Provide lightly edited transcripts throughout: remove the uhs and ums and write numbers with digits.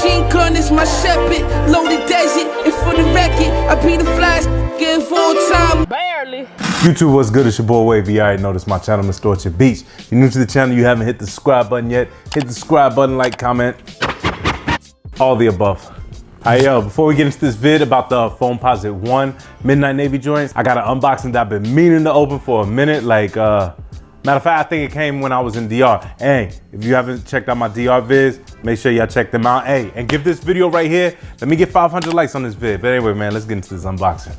machine gun is my shepherd. Loaded desert, and for the record, I be the flash give full time. Barely. YouTube, what's good? It's your boy Wavy. You already know this is my channel, Mr. Orchard Beach. If you're new to the channel, you haven't hit the subscribe button yet, hit the subscribe button, like, comment, all the above. Alright, yo, before we get into this vid about the Foamposite 1 Midnight Navy joints, I got an unboxing that I've been meaning to open for a minute. Like, matter of fact, I think it came when I was in DR. Hey, if you haven't checked out my DR vids, make sure y'all check them out. Hey, and give this video right here, let me get 500 likes on this vid. But anyway, man, let's get into this unboxing.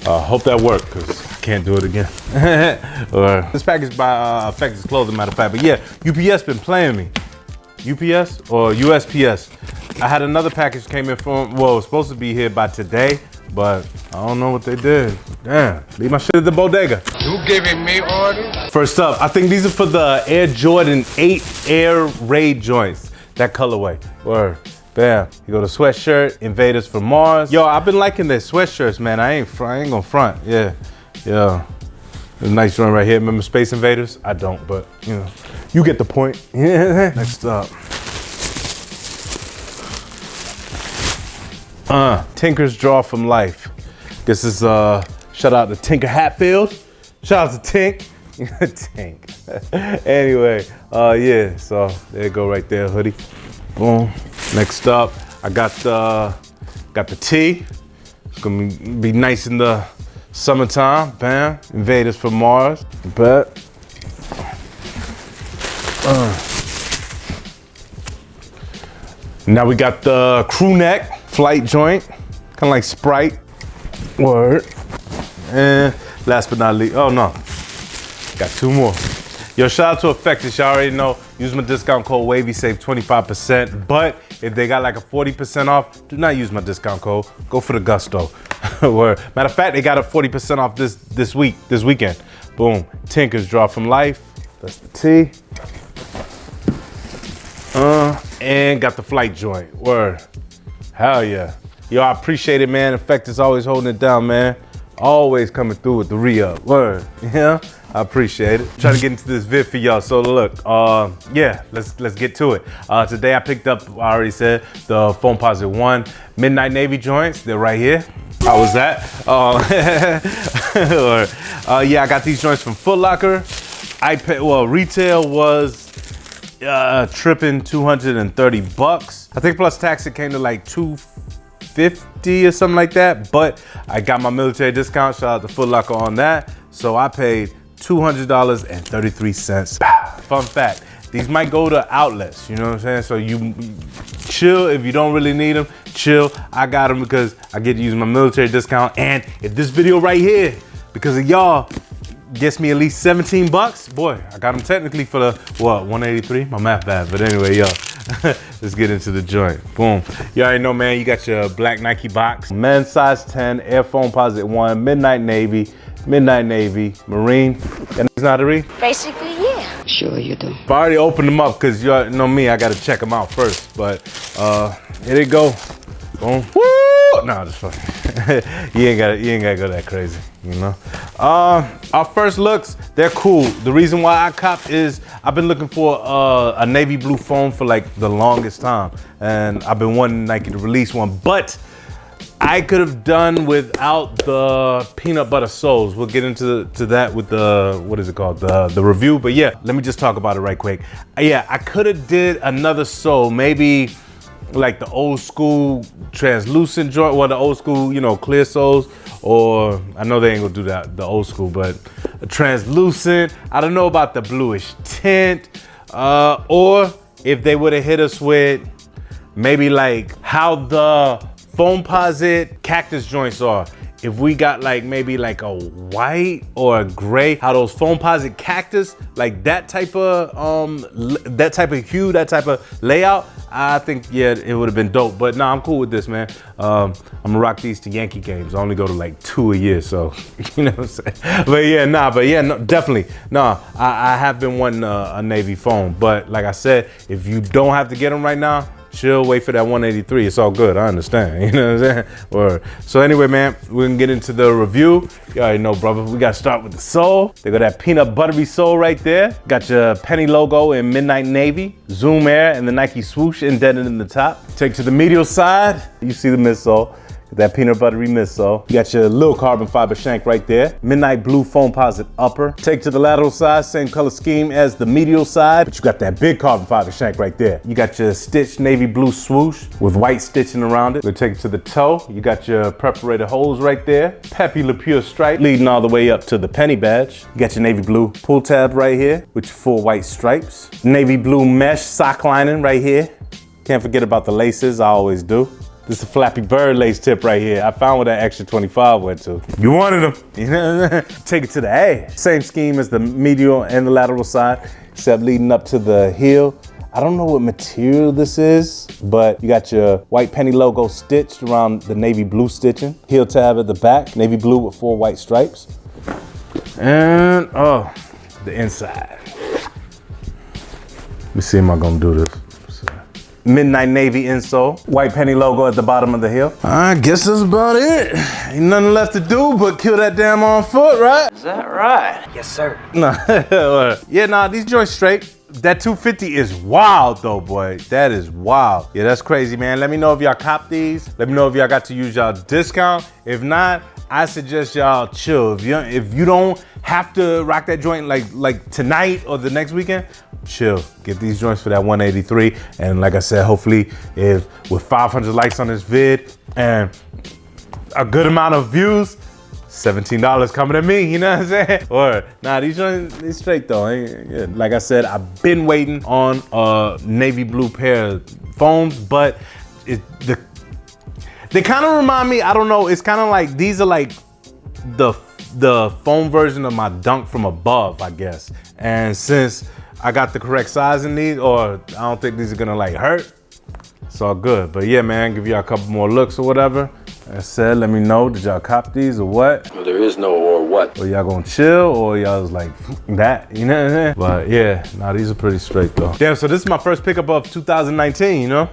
Hope that worked, because I can't do it again. This package by Effects Clothing, matter of fact. But yeah, UPS been playing me. UPS or USPS. I had another package came in from, well, it was supposed to be here by today, but I don't know what they did. Damn, leave my shit at the bodega. You giving me orders? First up, I think these are for the Air Jordan 8 Air Raid joints. That colorway. Word. Bam. You go to sweatshirt, Invaders from Mars. Yo, I've been liking their sweatshirts, man. I ain't gonna front. Yeah. Yeah. There's a nice joint right here. Remember Space Invaders? I don't, but you know, you get the point. Yeah. Next up. Tinker's Draw from Life. This is shout out to Tinker Hatfield. Shout out to Tink. Tink. Anyway, yeah, so there you go right there, hoodie. Boom. Next up, I got the tee. It's gonna be nice in the summertime. Bam. Invaders from Mars. Bet. Now we got the crew neck flight joint, kind of like Sprite. Word. And last but not least, oh no, got two more. Yo, shout out to Effects. Y'all already know, use my discount code WAVY, save 25%. But if they got like a 40% off, do not use my discount code. Go for the gusto. Word. Matter of fact, they got a 40% off this weekend. Boom. Tinker's Draw from Life. That's the T. And got the flight joint. Word. Hell yeah. Yo, I appreciate it, man. Effect is always holding it down, man. Always coming through with the re-up. Word. Yeah, I appreciate it. Trying to get into this vid for y'all. So look, yeah, let's get to it. Today I picked up, I already said, the Foamposite 1 Midnight Navy joints. They're right here. How was that? Yeah, I got these joints from Foot Locker. Well, retail was tripping 230 bucks. I think plus tax it came to like 250 or something like that, but I got my military discount. Shout out to Foot Locker on that. So I paid $200.33. Fun fact, these might go to outlets, you know what I'm saying? So you chill if you don't really need them, chill. I got them because I get to use my military discount. And if this video right here, because of y'all, gets me at least 17 bucks, boy, I got them technically for the, what, 183? My math bad, but anyway, yo, let's get into the joint. Boom. You already know, man, you got your black Nike box. Men's size 10, Air Foamposite 1, Midnight Navy, Marine. And it's not a read? Basically, yeah. Sure you do. I already opened them up because you know me, I gotta check them out first. But here they go. Boom. Woo! Nah, just fucking. you ain't gotta go that crazy, you know. Our first looks, they're cool. The reason why I cop is I've been looking for a navy blue foam for like the longest time, and I've been wanting Nike to release one, but I could have done without the peanut butter soles. We'll get into that with the, what is it called? The review. But yeah, let me just talk about it right quick. Yeah, I could have did another sole, maybe like the old school translucent joint, or the old school, you know, clear soles, or I know they ain't gonna do that, the old school, but a translucent. I don't know about the bluish tint, or if they would have hit us with maybe like how the Foamposite cactus joints are. If we got like maybe like a white or a gray, how those Foamposite cactus, like that type of hue, that type of layout, I think, yeah, it would have been dope. But nah, I'm cool with this, man. I'm gonna rock these to Yankee games. I only go to like 2 a year, so you know what I'm saying. But yeah, no, definitely. Nah, I have been wanting a navy foam, but like I said, if you don't have to get them right now, chill, wait for that 183. It's all good, I understand, you know what I'm saying? Or, so anyway, man, we can get into the review. You already know, brother, we gotta start with the sole. They got that peanut buttery sole right there. Got your Penny logo in Midnight Navy, Zoom Air, and the Nike swoosh indented in the top. Take to the medial side, you see the midsole. That peanut buttery midsole. You got your little carbon fiber shank right there. Midnight blue Foamposite upper. Take to the lateral side, same color scheme as the medial side, but you got that big carbon fiber shank right there. You got your stitched navy blue swoosh with white stitching around it. We'll take it to the toe. You got your perforated holes right there. Peppy Lapure stripe leading all the way up to the penny badge. You got your navy blue pull tab right here with your full white stripes. Navy blue mesh sock lining right here. Can't forget about the laces, I always do. This is a Flappy Bird lace tip right here. I found where that extra 25 went to. You wanted them, you know? Take it to the ass. Same scheme as the medial and the lateral side, except leading up to the heel. I don't know what material this is, but you got your white penny logo stitched around the navy blue stitching. Heel tab at the back, navy blue with 4 white stripes. And, oh, the inside. Let me see, am I gonna do this? Midnight Navy insole, white penny logo at the bottom of the heel. I guess that's about it. Ain't nothing left to do but kill that damn on foot, right? Is that right? Yes, sir. Nah, yeah, nah, these joints straight. That 250 is wild though, boy. That is wild. Yeah, that's crazy, man. Let me know if y'all cop these. Let me know if y'all got to use y'all discount. If not, I suggest y'all chill. If you don't have to rock that joint like tonight or the next weekend, chill. Get these joints for that 183. And like I said, hopefully if with 500 likes on this vid and a good amount of views, $17 coming to me, you know what I'm saying? Or, nah, these joints, they straight though. Like I said, I've been waiting on a navy blue pair of foams, but they kind of remind me, I don't know, it's kind of like, these are like the foam version of my Dunk from above, I guess. And since I got the correct size in these, or I don't think these are gonna like hurt, it's all good. But yeah, man, give y'all a couple more looks or whatever. Like I said, let me know, did y'all cop these or what? Well, there is no or what. Or y'all gonna chill, or y'all was like, that, you know what I'm saying? But yeah, nah, these are pretty straight though. Damn, so this is my first pickup of 2019, you know?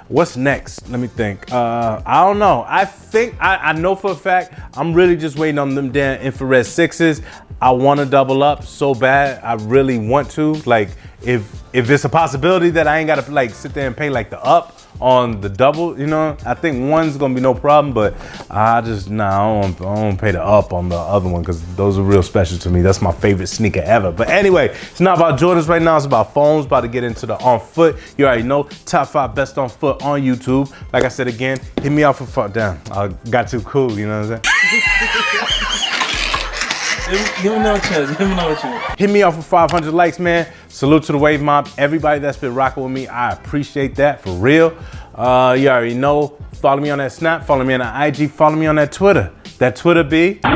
What's next? Let me think. I don't know. I think, I know for a fact, I'm really just waiting on them damn infrared 6s. I wanna double up so bad, I really want to. Like, if it's a possibility that I ain't gotta like sit there and pay like the up on the double, you know, I think one's gonna be no problem, but I don't wanna pay the up on the other one because those are real special to me. That's my favorite sneaker ever. But anyway, it's not about Jordans right now, it's about foams. About to get into the on foot. You already know, top 5 best on foot on YouTube. Like I said again, hit me out for fun. Damn, I got too cool, you know what I'm saying? Give me no chance. Give me no chance. Hit me up for 500 likes, man. Salute to the Wave Mob. Everybody that's been rocking with me, I appreciate that, for real. You already know, follow me on that Snap, follow me on that IG, follow me on that Twitter. That Twitter be, but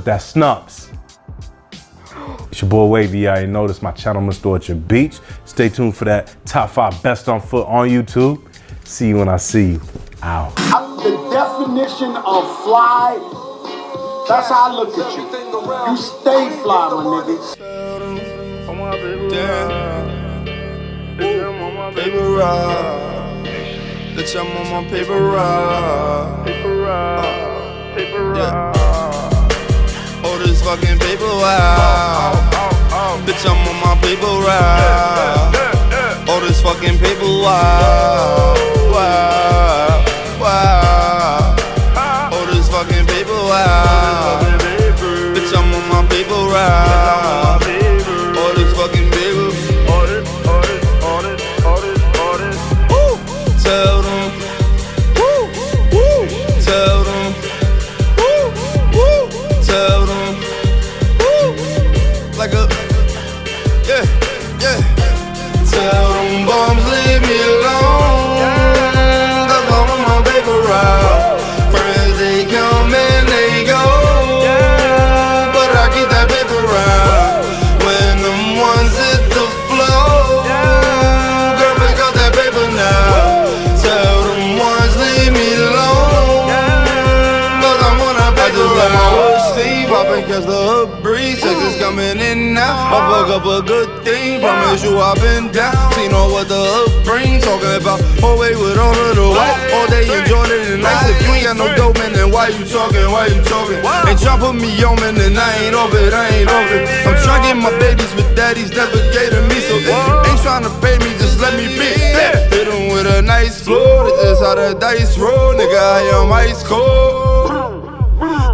that Snups. It's your boy Wavy, you already know this, my channel, Mr. at your beach. Stay tuned for that top 5 best on foot on YouTube. See you when I see you. Ow. The definition of fly, that's how I look at you. You stay fly, my nigga. Paper route. Bitch, I'm on my paper route. Yeah. Oh, this fucking paper route. Bitch, I'm on my paper route. Oh, this fucking paper route. Oh, this fucking paper route. Bitch, I'm on my paper route. Oh, this fucking paper. Woo! Tell them. Woo! Woo! Tell them. Woo! Woo! Tell them. Woo! Like a, yeah. Tell them bums leave me alone. Cause I'm on my paper route. Friends, they come and they go. But I keep that paper route. When them ones hit the floor, girl, pick up that paper now. Tell them ones leave me alone. Cause I'm on a paper route. My worst team poppin' cause the hood breeze. Texas coming in now. I fuck up a good thing, promise you I've been down. Seen all what the hook brings, talking about whole way with all of the white. All day enjoying it and nice. If you ain't got no dope, man, then why you talking? Why you talking? Ain't tryna put me on, man, and I ain't off it, I ain't off it. I'm tryna get my babies with daddies, never gave to me. So if you ain't tryna pay me, just let me be. Hit them with a nice flow, that's just how the dice roll. Nigga, I am ice cold.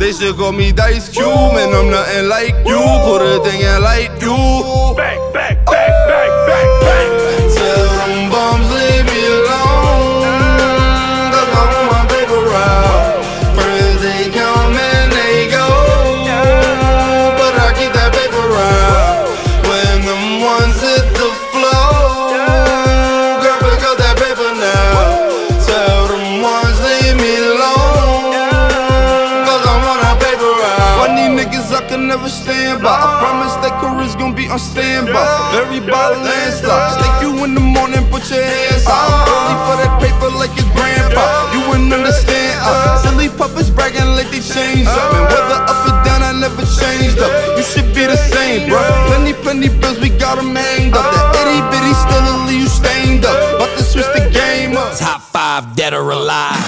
They should call me Dice Cube, and I'm nothing like you. Put a thing in like you. Back. Tell them bums leave me alone, 'cause I want my paper out. Friends they come and they go, but I keep that paper out. When them ones hit the floor, girl, pick up that paper now. Tell them ones leave me alone, 'cause I want that paper out. Funny niggas I can never stand by. I promise that career's gonna be on standby. Everybody land stop. Stick you in the morning, put your hands out. I'm early for that paper like your grandpa. You wouldn't understand. Silly puppets bragging like they changed up. And whether up or down, I never changed up. You should be the same, bro. Plenty bills, we got them hanged up. That itty bitty still leave you stained up. About to switch the game up. Top 5 dead or alive.